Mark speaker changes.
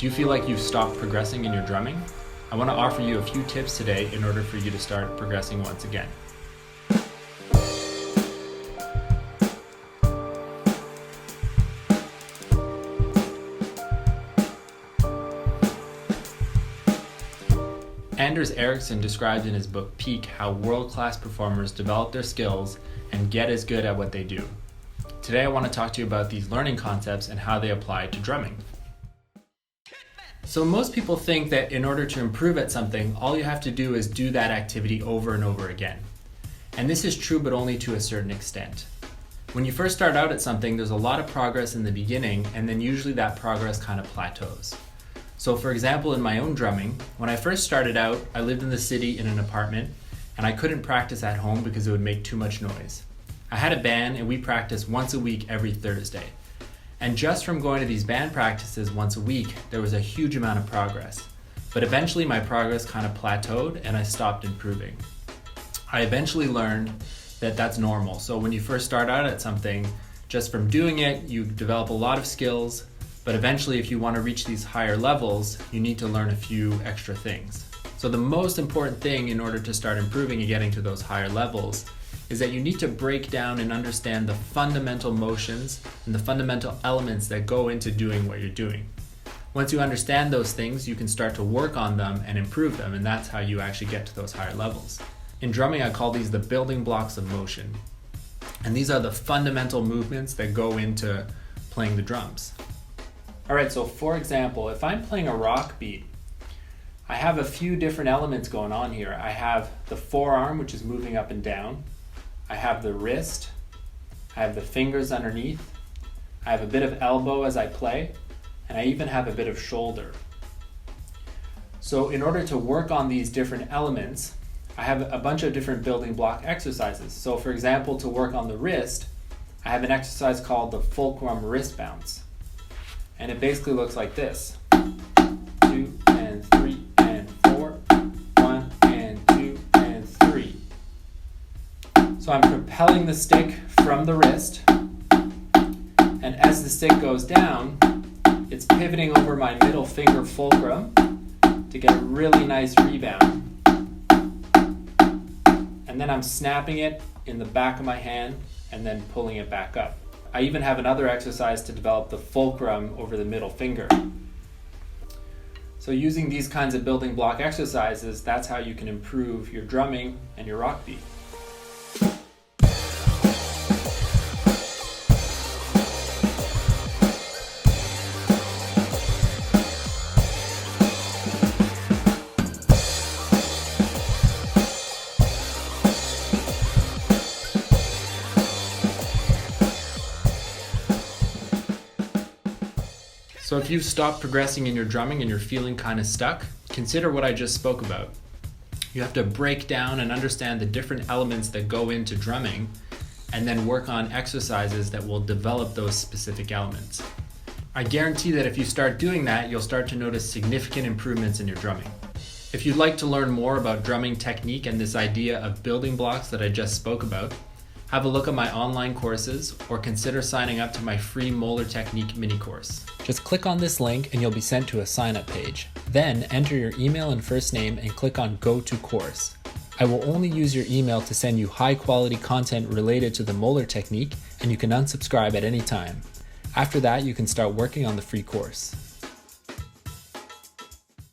Speaker 1: Do you feel like you've stopped progressing in your drumming? I want to offer you a few tips today in order for you to start progressing once again. Anders Ericsson described in his book Peak how world-class performers develop their skills and get as good at what they do. Today I want to talk to you about these learning concepts and how they apply to drumming. So most people think that in order to improve at something, all you have to do is do that activity over and over again. And this is true, but only to a certain extent. When you first start out at something, there's a lot of progress in the beginning, and then usually that progress kind of plateaus. So for example, in my own drumming, when I first started out, I lived in the city in an apartment, and I couldn't practice at home because it would make too much noise. I had a band, and we practiced once a week every Thursday. And just from going to these band practices once a week, there was a huge amount of progress. But eventually my progress kind of plateaued and I stopped improving. I eventually learned that that's normal. So when you first start out at something, just from doing it, you develop a lot of skills, but eventually if you want to reach these higher levels, you need to learn a few extra things. So the most important thing in order to start improving and getting to those higher levels is that you need to break down and understand the fundamental motions and the fundamental elements that go into doing what you're doing. Once you understand those things, you can start to work on them and improve them, and that's how you actually get to those higher levels. In drumming, I call these the building blocks of motion. And these are the fundamental movements that go into playing the drums. All right, so for example, if I'm playing a rock beat, I have a few different elements going on here. I have the forearm, which is moving up and down. I have the wrist, I have the fingers underneath, I have a bit of elbow as I play, and I even have a bit of shoulder. So in order to work on these different elements, I have a bunch of different building block exercises. So for example, to work on the wrist, I have an exercise called the fulcrum wrist bounce. And it basically looks like this. 2 and 3 and 4, 1 and 2 and 3. So I'm propelling the stick from the wrist, and as the stick goes down, it's pivoting over my middle finger fulcrum to get a really nice rebound. And then I'm snapping it in the back of my hand and then pulling it back up. I even have another exercise to develop the fulcrum over the middle finger. So using these kinds of building block exercises, that's how you can improve your drumming and your rock beat. So if you've stopped progressing in your drumming and you're feeling kind of stuck, consider what I just spoke about. You have to break down and understand the different elements that go into drumming and then work on exercises that will develop those specific elements. I guarantee that if you start doing that, you'll start to notice significant improvements in your drumming. If you'd like to learn more about drumming technique and this idea of building blocks that I just spoke about, have a look at my online courses or consider signing up to my free molar technique mini course. Just click on this link and you'll be sent to a sign-up page. Then enter your email and first name and click on Go to Course. I will only use your email to send you high-quality content related to the molar technique, and you can unsubscribe at any time. After that, you can start working on the free course.